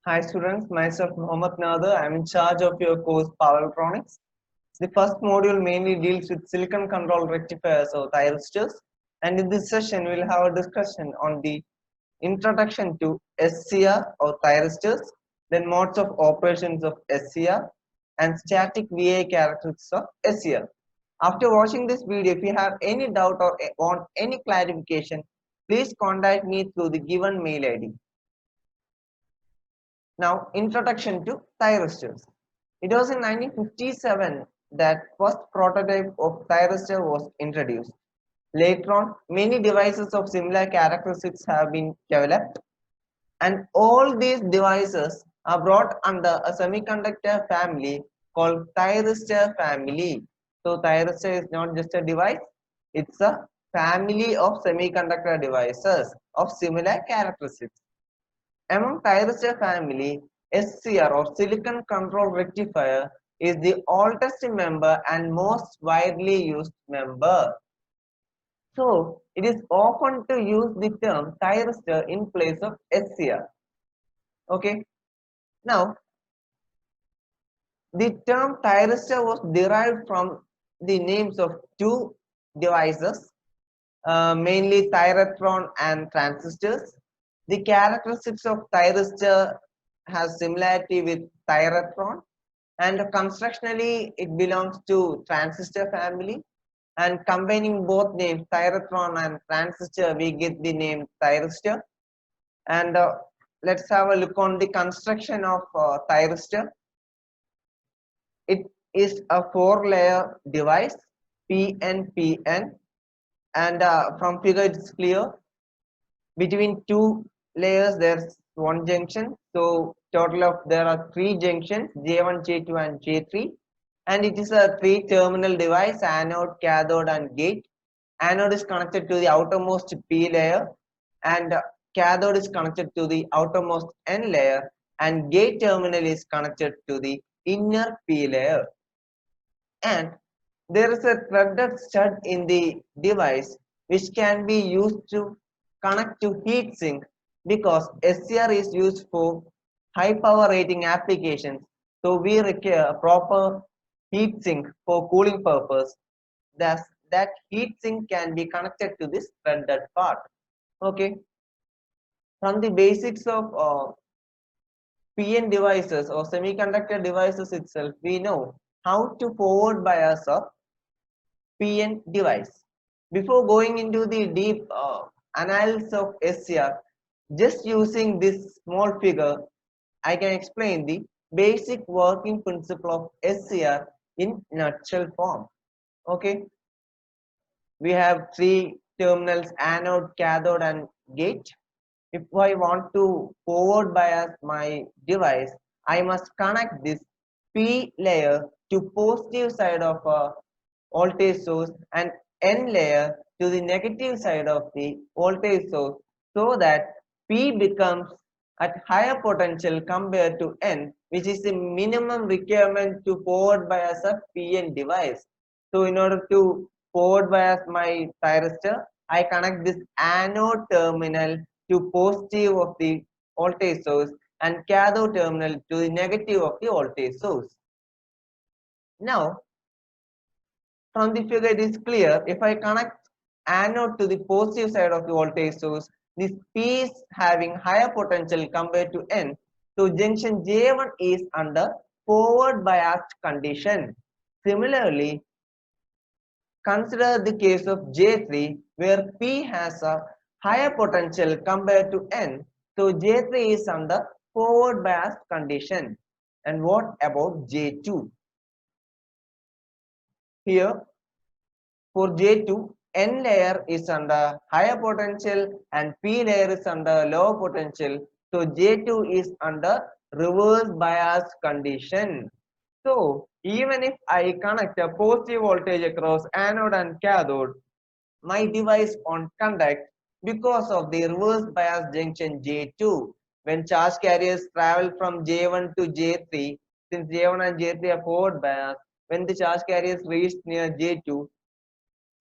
Hi students, myself Mohammad Nader. I am in charge of your course Power Electronics. The first module mainly deals with silicon control rectifiers or thyristors, and in this session we will have a discussion on the introduction to SCR or thyristors, then modes of operations of SCR, and static VA characteristics of SCR. After watching this video, if you have any doubt or want any clarification, please contact me through the given mail ID. Now, introduction to thyristors. It was in 1957 that first prototype of thyristor was introduced. Later on, many devices of similar characteristics have been developed, and all these devices are brought under a semiconductor family called thyristor family. So, thyristor is not just a device, it's a family of semiconductor devices of similar characteristics. Among thyristor family, SCR or silicon control rectifier is the oldest member and most widely used member. So, it is often to use the term thyristor in place of SCR. Okay. Now, the term thyristor was derived from the names of two devices, mainly thyratron and transistors. The characteristics of thyristor has similarity with thyratron, and constructionally it belongs to transistor family, and combining both names thyratron and transistor we get the name thyristor. And let's have a look on the construction of thyristor. It is a 4-layer device, PNPN, and from figure it's clear between two layers there's one junction, so total of there are three junctions, J1, J2 and J3, and it is a 3-terminal device, anode, cathode and gate. Anode is connected to the outermost P layer, and cathode is connected to the outermost N layer, and gate terminal is connected to the inner P layer. And there is a threaded stud in the device which can be used to connect to heatsink, because SCR is used for high power rating applications. So we require a proper heatsink for cooling purpose. Thus, that heatsink can be connected to this threaded part. Okay. From the basics of PN devices or semiconductor devices itself, we know how to forward bias a PN device. Before going into the deep analysis of SCR, just using this small figure, I can explain the basic working principle of SCR in nutshell form. Okay, we have three terminals: anode, cathode, and gate. If I want to forward bias my device, I must connect this P layer to positive side of a voltage source and N layer to the negative side of the voltage source, so that P becomes at higher potential compared to N, which is the minimum requirement to forward bias a PN device. So in order to forward bias my thyristor, I connect this anode terminal to positive of the voltage source and cathode terminal to the negative of the voltage source. Now, from the figure it is clear, if I connect anode to the positive side of the voltage source, this P is having higher potential compared to N. So junction J1 is under forward biased condition. Similarly, consider the case of J3 where P has a higher potential compared to N. So J3 is under forward biased condition. And what about J2? Here for J2, N layer is under higher potential and P layer is under lower potential. So J2 is under reverse bias condition. So even if I connect a positive voltage across anode and cathode, my device won't conduct because of the reverse bias junction J2. When charge carriers travel from J1 to J3, since J1 and J3 are forward bias, when the charge carriers reach near J2,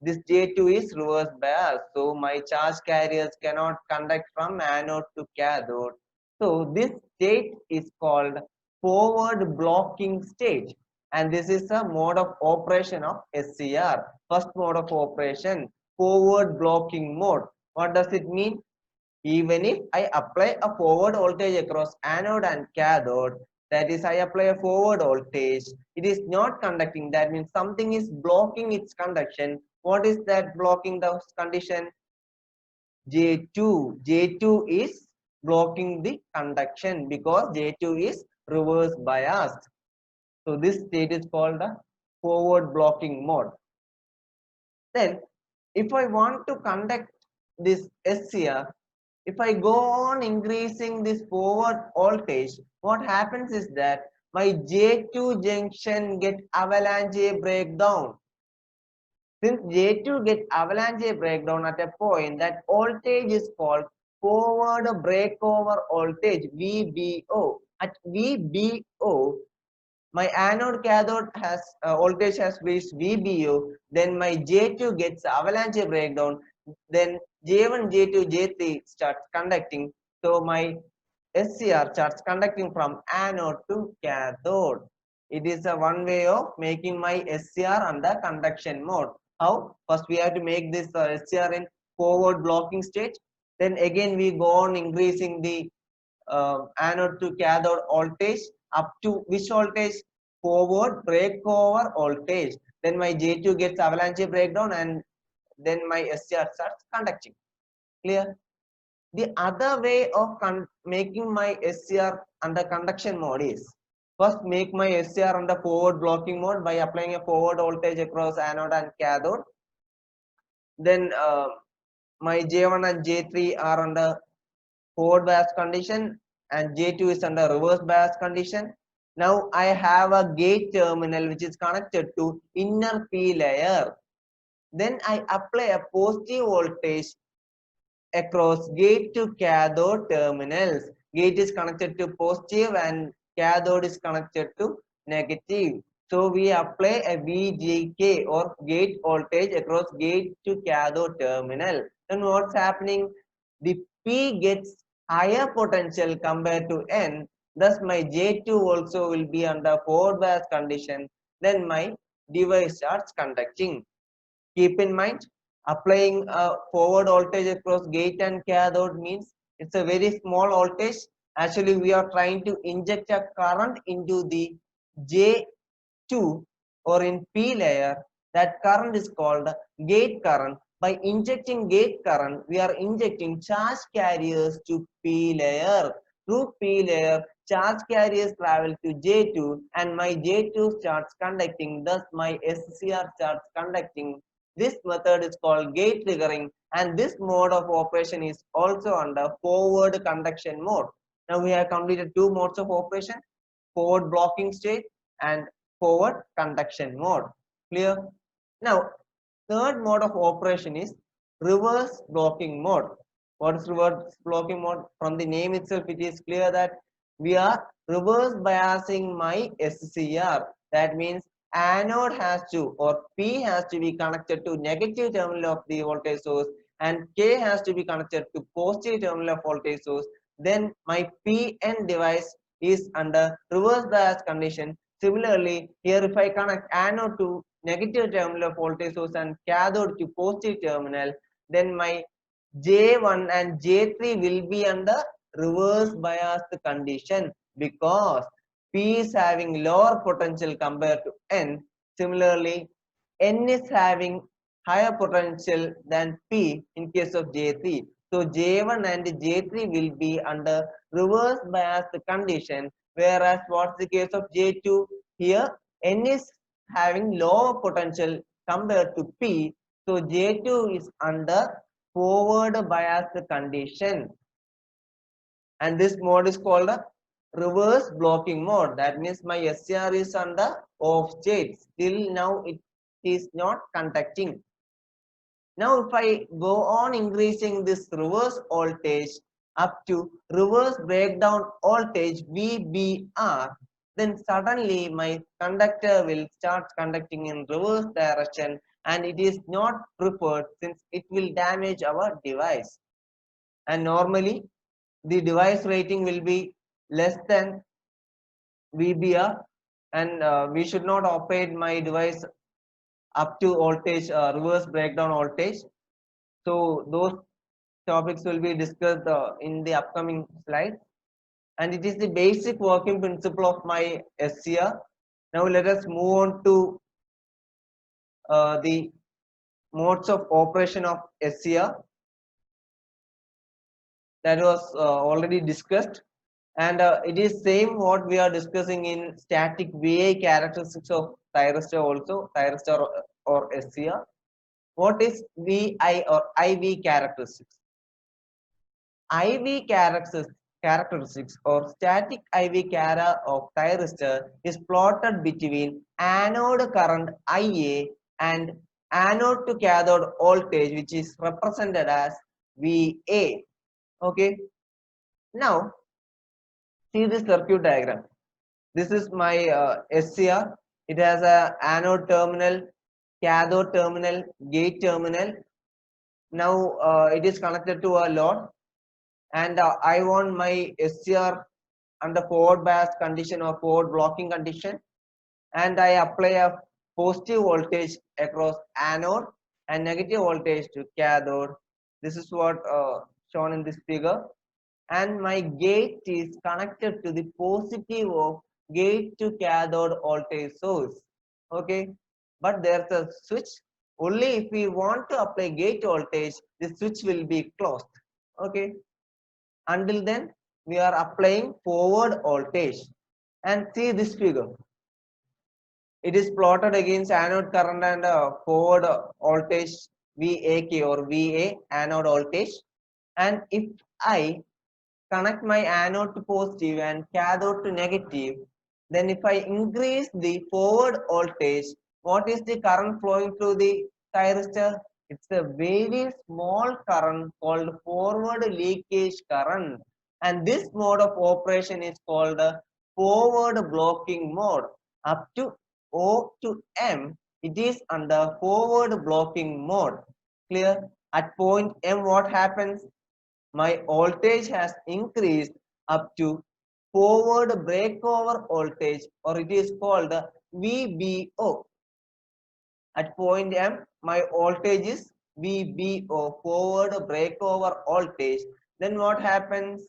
this J2 is reverse bias. So my charge carriers cannot conduct from anode to cathode. So this state is called forward blocking state, and this is a mode of operation of SCR. First mode of operation, forward blocking mode. What does it mean? Even if I apply a forward voltage across anode and cathode, that is, I apply a forward voltage, it is not conducting. That means something is blocking its conduction. What is that blocking the condition? J2. J2 is blocking the conduction because J2 is reverse biased. So this state is called the forward blocking mode. Then if I want to conduct this SCR, if I go on increasing this forward voltage, what happens is that my J2 junction get avalanche breakdown. Since J2 get avalanche breakdown at a point, that voltage is called forward breakover voltage, VBO. At VBO, my anode cathode has voltage has reached VBO, then my J2 gets avalanche breakdown, then J1, J2, J3 starts conducting. So my SCR starts conducting from anode to cathode. It is a one way of making my SCR under conduction mode. How? First we have to make this SCR in forward blocking state. Then again we go on increasing the anode to cathode voltage up to which voltage? Forward breakover voltage. Then my J2 gets avalanche breakdown and then my SCR starts conducting. Clear? The other way of making my SCR under conduction mode is, first make my SCR under forward blocking mode by applying a forward voltage across anode and cathode. Then my J1 and J3 are under forward bias condition and J2 is under reverse bias condition. Now I have a gate terminal which is connected to inner P layer. Then I apply a positive voltage across gate to cathode terminals. Gate is connected to positive and cathode is connected to negative. So we apply a VGK or gate voltage across gate to cathode terminal. Then what's happening? The P gets higher potential compared to N. Thus my J2 also will be under forward bias condition. Then my device starts conducting. Keep in mind, applying a forward voltage across gate and cathode means it's a very small voltage. Actually, we are trying to inject a current into the J2 or in P layer. That current is called gate current. By injecting gate current, we are injecting charge carriers to P layer. Through P layer, charge carriers travel to J2 and my J2 starts conducting. Thus, my SCR starts conducting. This method is called gate triggering, and this mode of operation is also under forward conduction mode. Now we have completed two modes of operation, forward blocking state and forward conduction mode. Clear? Now third mode of operation is reverse blocking mode. What is reverse blocking mode? From the name itself it is clear that we are reverse biasing my SCR. That means anode has to or P has to be connected to negative terminal of the voltage source and K has to be connected to positive terminal of voltage source. Then my PN device is under reverse bias condition. Similarly, here if I connect anode to negative terminal of voltage source and cathode to positive terminal, then my J1 and J3 will be under reverse biased condition because P is having lower potential compared to N. Similarly, N is having higher potential than P in case of J3. So J1 and J3 will be under reverse biased condition, whereas what's the case of J2? Here N is having lower potential compared to P. So J2 is under forward biased condition. And this mode is called a reverse blocking mode. That means my SCR is under off state. Still now it is not conducting. Now if I go on increasing this reverse voltage up to reverse breakdown voltage VBR, then suddenly my conductor will start conducting in reverse direction and it is not preferred since it will damage our device. And normally the device rating will be less than VBR, and we should not operate my device up to voltage, reverse breakdown voltage. So those topics will be discussed in the upcoming slides, and it is the basic working principle of my SCR. Now let us move on to the modes of operation of SCR that was already discussed, and it is same what we are discussing in static VI characteristics of thyristor also, thyristor or SCR. What is VI or IV characteristics? IV characteristics or static IV chara of thyristor is plotted between anode current IA and anode to cathode voltage, which is represented as VA. Okay, now see this circuit diagram. This is my SCR. It has a anode terminal, cathode terminal, gate terminal. Now it is connected to a load, and I want my SCR under forward bias condition or forward blocking condition, and I apply a positive voltage across anode and negative voltage to cathode. This is what shown in this figure, and my gate is connected to the positive of gate to cathode voltage source. Okay, but there's a switch. Only if we want to apply gate voltage, the switch will be closed. Okay, until then we are applying forward voltage, and see this figure. It is plotted against anode current and forward voltage VAK or VA, anode voltage. And if I connect my anode to positive and cathode to negative, then if I increase the forward voltage, what is the current flowing through the thyristor? It's a very small current called forward leakage current, and this mode of operation is called forward blocking mode. Up to O to M, it is under forward blocking mode. Clear? At point M, what happens? My voltage has increased up to forward breakover voltage, or it is called VBO. At point M, my voltage is VBO, forward breakover voltage. Then what happens?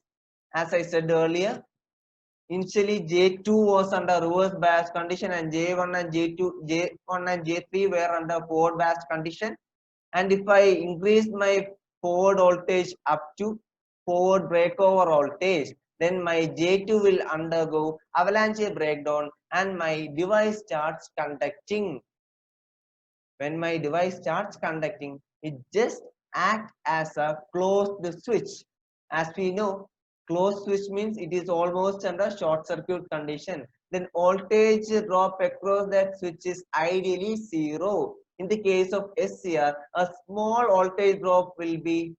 As I said earlier, initially J2 was under reverse bias condition, and J1 and J1 and J3 were under forward bias condition. And if I increase my forward voltage up to forward breakover voltage, then my J2 will undergo avalanche breakdown and my device starts conducting. When my device starts conducting, it just acts as a closed switch. As we know, closed switch means it is almost under short circuit condition. Then voltage drop across that switch is ideally zero. In the case of SCR, a small voltage drop will be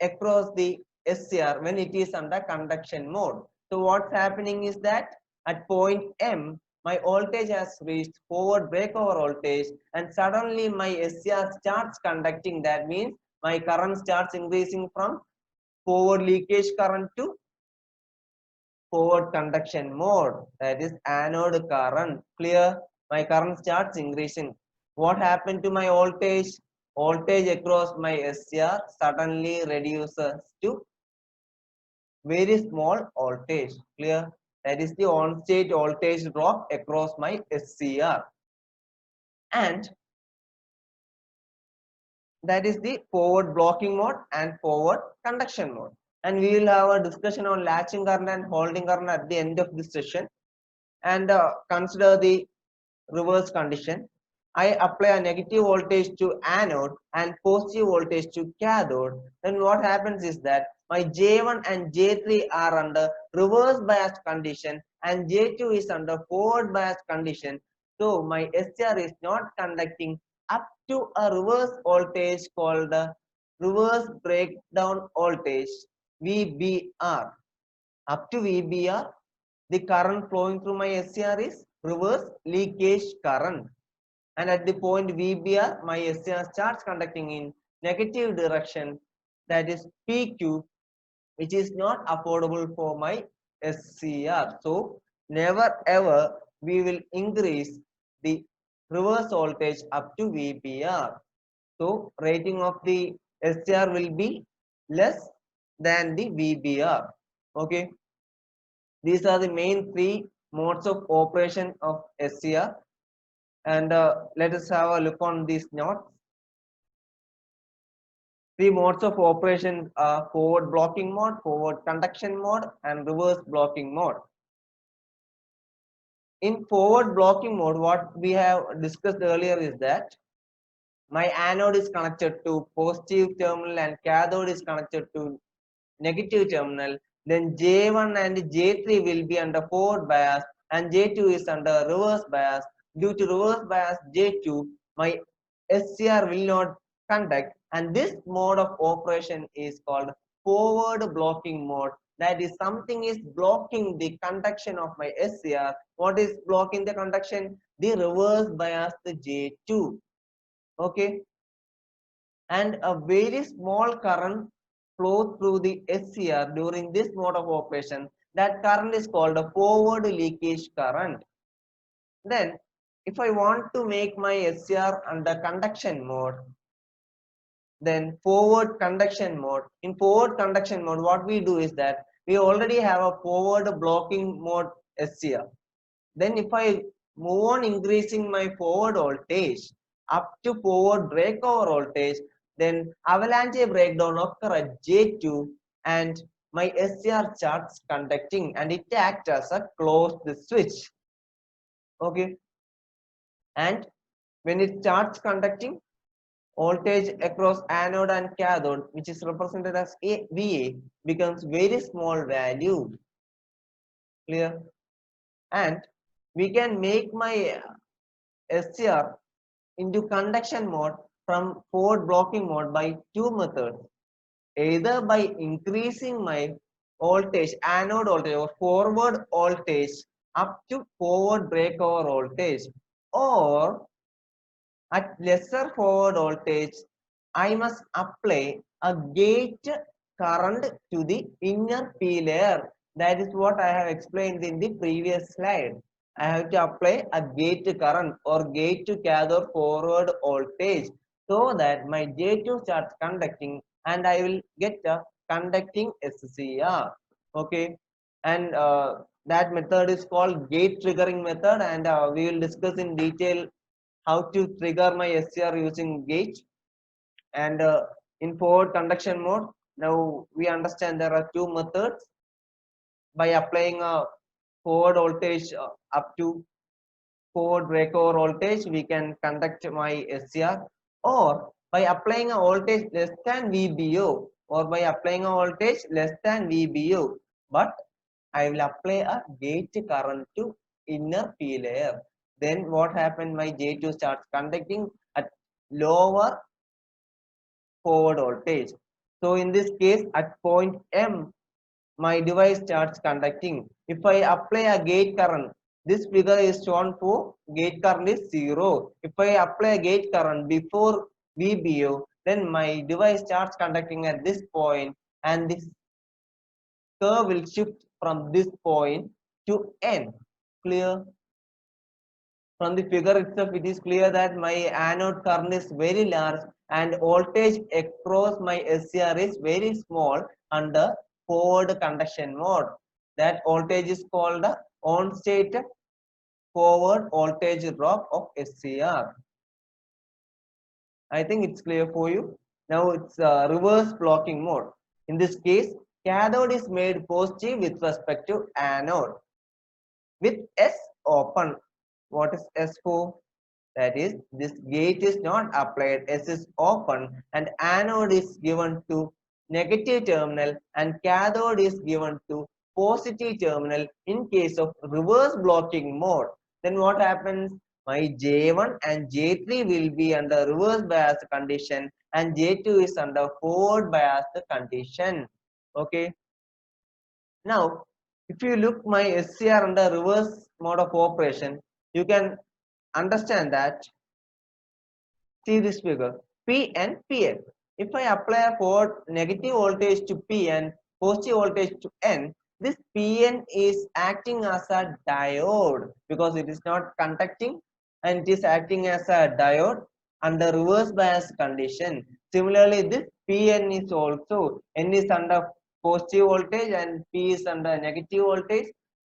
across the SCR when it is under conduction mode. So what's happening is that at point M, my voltage has reached forward breakover voltage, and suddenly my SCR starts conducting. That means my current starts increasing from forward leakage current to forward conduction mode, that is anode current. Clear? My current starts increasing. What happened to my voltage? Voltage across my SCR suddenly reduces to very small voltage. Clear? That is the on-state voltage drop across my SCR, and that is the forward blocking mode and forward conduction mode. And we will have a discussion on latching current and holding current at the end of this session. And consider the reverse condition. I apply a negative voltage to anode and positive voltage to cathode. Then what happens is that my J1 and J3 are under reverse bias condition and J2 is under forward bias condition. So my SCR is not conducting up to a reverse voltage called reverse breakdown voltage, VBR. Up to VBR, the current flowing through my SCR is reverse leakage current, and at the point VBR, my SCR starts conducting in negative direction, that is PQ, which is not affordable for my SCR. So never ever we will increase the reverse voltage up to VBR. So rating of the SCR will be less than the VBR. Okay. These are the main three modes of operation of SCR. And let us have a look on these notes. Three modes of operation are forward blocking mode, forward conduction mode, and reverse blocking mode. In forward blocking mode, what we have discussed earlier is that my anode is connected to positive terminal and cathode is connected to negative terminal. Then J1 and J3 will be under forward bias and J2 is under reverse bias. Due to reverse bias J2, my SCR will not conduct, and this mode of operation is called forward blocking mode. That is, something is blocking the conduction of my SCR. What is blocking the conduction? The reverse bias, the J2. Okay, and a very small current flow through the SCR during this mode of operation. That current is called a forward leakage current. Then if I want to make my SCR under conduction mode, then forward conduction mode. In forward conduction mode, what we do is that we already have a forward blocking mode SCR. Then if I move on increasing my forward voltage up to forward breakover voltage, then avalanche breakdown occur at J2 and my SCR starts conducting and it acts as a closed switch. Okay, and when it starts conducting, voltage across anode and cathode, which is represented as VA, becomes very small value. Clear? And we can make my SCR into conduction mode from forward blocking mode by two methods. Either by increasing my voltage, anode voltage or forward voltage up to forward breakover voltage, or at lesser forward voltage, I must apply a gate current to the inner P layer. That is what I have explained in the previous slide. I have to apply a gate current or gate to cathode forward voltage so that my J2 starts conducting and I will get a conducting SCR. Okay, and that method is called gate triggering method, and we will discuss in detail how to trigger my SCR using gate. And in forward conduction mode, now we understand there are two methods. By applying a forward voltage up to forward breakover voltage, we can conduct my SCR, or by applying a voltage less than VBO, or by applying a voltage less than VBO, but I will apply a gate current to inner P layer. Then what happened? My J2 starts conducting at lower forward voltage. So in this case, at point M, my device starts conducting. If I apply a gate current, this figure is shown for gate current is 0. If I apply a gate current before VBO, then my device starts conducting at this point, and this curve will shift from this point to N. Clear? From the figure itself, it is clear that my anode current is very large and voltage across my SCR is very small under forward conduction mode. That voltage is called the on-state forward voltage drop of SCR. I think it's clear for you. Now it's reverse blocking mode. In this case, cathode is made positive with respect to anode with S open. What is S for? That is, this gate is not applied, S is open, and anode is given to negative terminal and cathode is given to positive terminal in case of reverse blocking mode. Then what happens? My J1 and J3 will be under reverse bias condition and J2 is under forward bias condition. Okay. Now, if you look my SCR under reverse mode of operation, you can understand that. See this figure, P and PN. If I apply a forward negative voltage to P and positive voltage to N, this PN is acting as a diode because it is not conducting and it is acting as a diode under reverse bias condition. Similarly, this PN is also, N is under positive voltage and P is under negative voltage.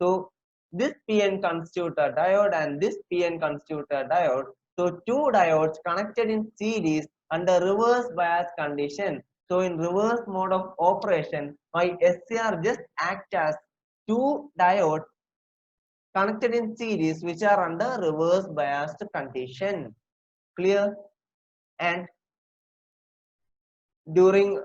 So this PN constitute a diode and this PN constitute a diode. So two diodes connected in series under reverse bias condition. So in reverse mode of operation, my SCR just act as two diodes connected in series which are under reverse biased condition. Clear? And during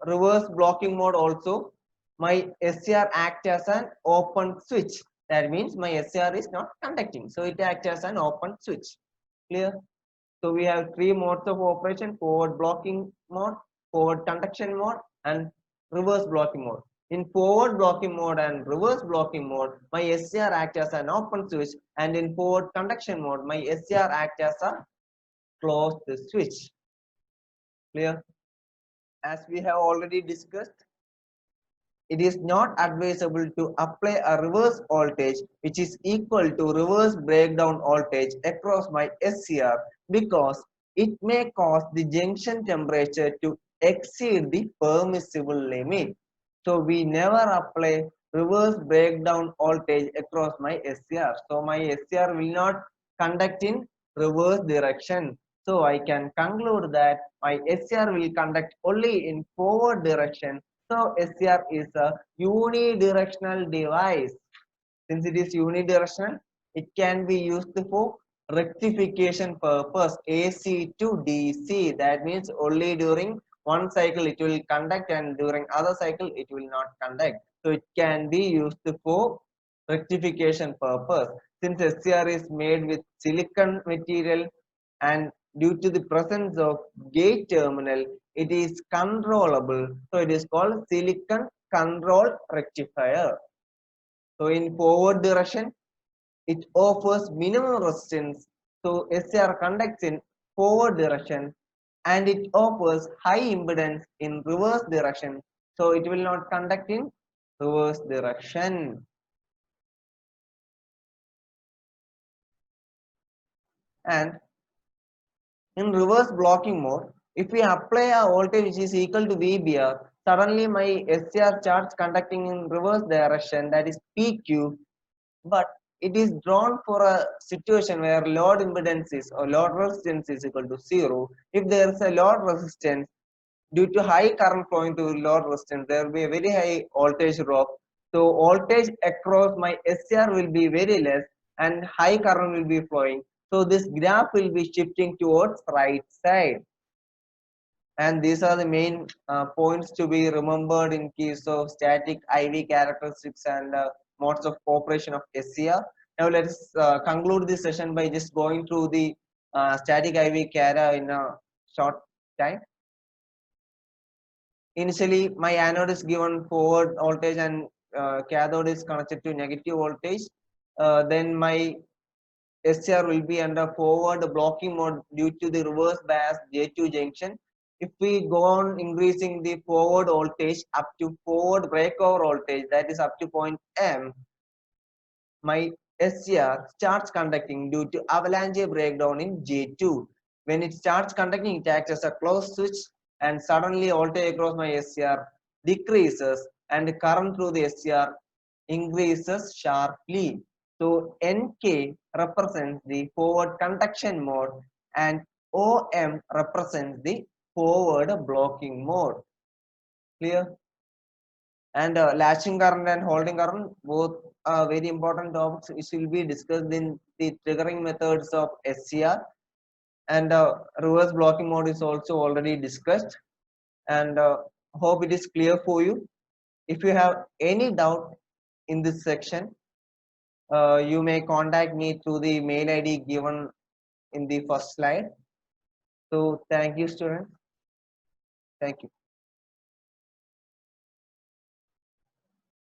reverse blocking mode also, my SCR act as an open switch. That means my SCR is not conducting. So it acts as an open switch. Clear? So we have three modes of operation: forward blocking mode, forward conduction mode, and reverse blocking mode. In forward blocking mode and reverse blocking mode, my SCR acts as an open switch, and in forward conduction mode, my SCR acts as a closed switch. Clear? As we have already discussed, it is not advisable to apply a reverse voltage which is equal to reverse breakdown voltage across my SCR because it may cause the junction temperature to exceed the permissible limit. So we never apply reverse breakdown voltage across my SCR. So my SCR will not conduct in reverse direction. So I can conclude that my SCR will conduct only in forward direction. So SCR is a unidirectional device. Since it is unidirectional, it can be used for rectification purpose, AC to DC. That means only during one cycle it will conduct and during other cycle it will not conduct. So it can be used for rectification purpose. Since SCR is made with silicon material and due to the presence of gate terminal, it is controllable. So it is called silicon control rectifier. So in forward direction, it offers minimum resistance. So SCR conducts in forward direction and it offers high impedance in reverse direction. So it will not conduct in reverse direction. And in reverse blocking mode, if we apply a voltage which is equal to VBR, suddenly my SCR starts conducting in reverse direction, that is PQ, but it is drawn for a situation where load impedance is or load resistance is equal to 0. If there is a load resistance, due to high current flowing to load resistance, there will be a very high voltage drop. So voltage across my SCR will be very less and high current will be flowing. So this graph will be shifting towards right side. And these are the main points to be remembered in case of static IV characteristics and modes of operation of SCR. Now let us conclude this session by just going through the static IV cara in a short time. Initially, my anode is given forward voltage and cathode is connected to negative voltage. Then my SCR will be under forward blocking mode due to the reverse bias J2 junction. If we go on increasing the forward voltage up to forward breakover voltage, that is up to point M, my SCR starts conducting due to avalanche breakdown in J2. When it starts conducting, it acts as a closed switch and suddenly voltage across my SCR decreases and the current through the SCR increases sharply. So NK represents the forward conduction mode and OM represents the forward blocking mode. Clear? And latching current and holding current, both are very important topics which will be discussed in the triggering methods of SCR. And reverse blocking mode is also already discussed. And hope it is clear for you. If you have any doubt in this section, you may contact me through the mail ID given in the first slide. So thank you, students. Thank you.